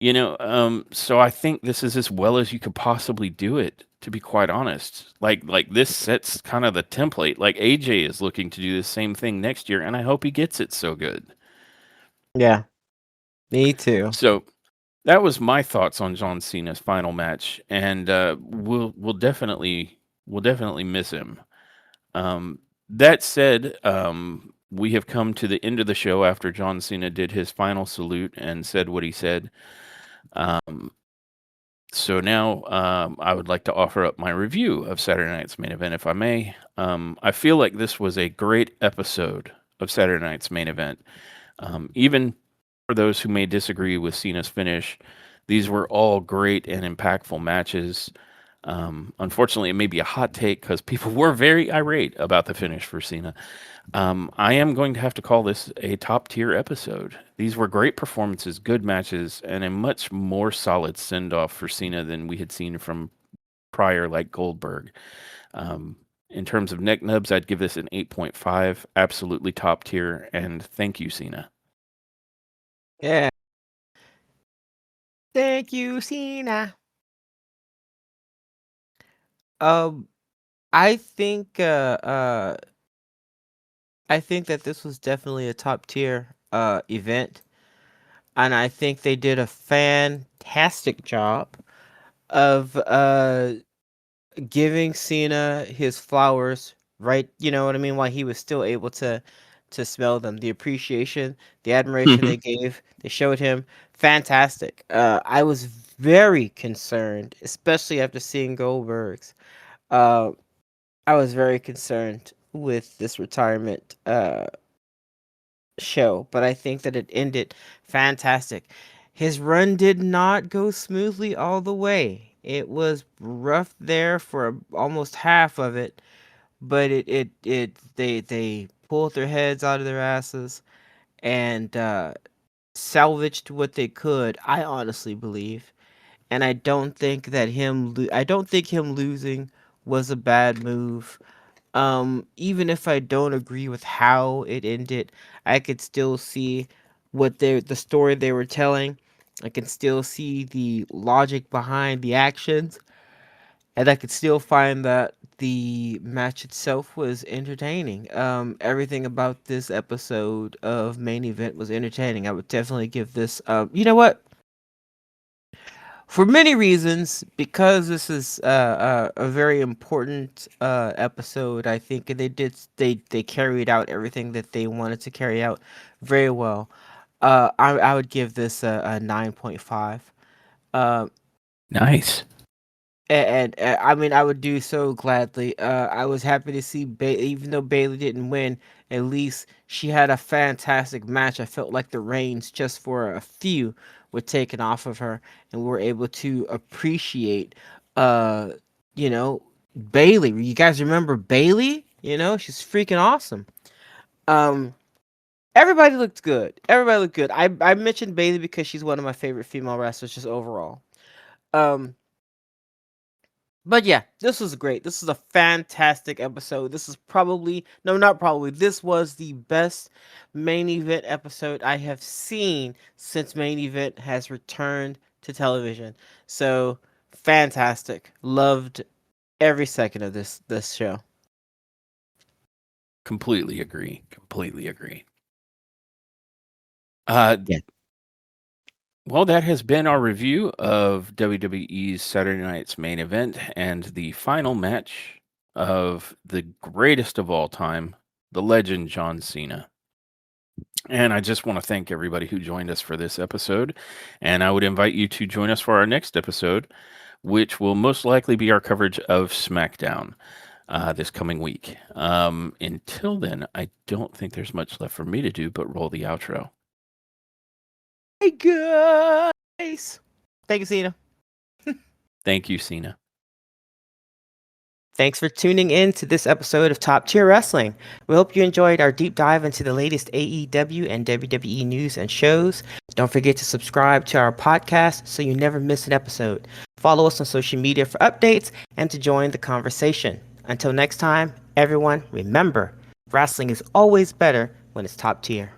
So I think this is as well as you could possibly do it, to be quite honest. Like this sets kind of the template. Like AJ is looking to do the same thing next year, and I hope he gets it so good. Yeah, me too. So that was my thoughts on John Cena's final match, and we'll definitely miss him. That said, we have come to the end of the show after John Cena did his final salute and said what he said. Um, so now I would like to offer up my review of Saturday night's main event, if I may. I feel like this was a great episode of Saturday night's main event. Even for those who may disagree with Cena's finish, these were all great and impactful matches. Unfortunately, it may be a hot take because people were very irate about the finish for Cena. I am going to have to call this a top tier episode. These were great performances, good matches, and a much more solid send off for Cena than we had seen from prior, like Goldberg. In terms of neck nubs, I'd give this an 8.5, absolutely top tier, and thank you, Cena. Yeah. Thank you, Cena. Um, I think I think that this was definitely a top tier event, and I think they did a fantastic job of giving Cena his flowers, right? You know what I mean? While he was still able to smell them, the appreciation, the admiration they gave, they showed him, fantastic. I was very concerned, especially after seeing Goldberg's. Uh, I was very concerned with this retirement show, but I think that it ended fantastic. His run did not go smoothly all the way. It was rough there for almost half of it, but they pulled their heads out of their asses and salvaged what they could. I honestly believe, and I don't think him losing was a bad move. Even if I don't agree with how it ended, I could still see the story they were telling. I can still see the logic behind the actions, and I could still find that the match itself was entertaining. Everything about this episode of main event was entertaining. I would definitely give this. You know what? For many reasons, because this is a very important episode, I think they carried out everything that they wanted to carry out very well. I would give this a 9.5. Uh, Nice. and I mean, I would do so gladly. I was happy to see even though Bailey didn't win, at least she had a fantastic match. I felt like the reins just for a few were taken off of her, and we were able to appreciate, uh, you know, Bailey. You guys remember Bailey? You know, she's freaking awesome. Um, everybody looked good. Everybody looked good. I mentioned Bailey because she's one of my favorite female wrestlers, just overall. Um, But yeah, this was great. This is a fantastic episode. This is probably, no, not probably, this was the best main event episode I have seen since main event has returned to television. So fantastic. Loved every second of this show. Completely agree. Completely agree. Uh, Yeah. well, that has been our review of WWE's Saturday Night's main event and the final match of the greatest of all time, the legend John Cena. And I just want to thank everybody who joined us for this episode. And I would invite you to join us for our next episode, which will most likely be our coverage of SmackDown this coming week. Until then, I don't think there's much left for me to do but roll the outro. Hey guys. Thank you, Cena. Thank you, Cena. Thanks for tuning in to this episode of Top Tier Wrestling. We hope you enjoyed our deep dive into the latest AEW and WWE news and shows. Don't forget to subscribe to our podcast so you never miss an episode. Follow us on social media for updates and to join the conversation. Until next time, everyone, remember, wrestling is always better when it's top tier.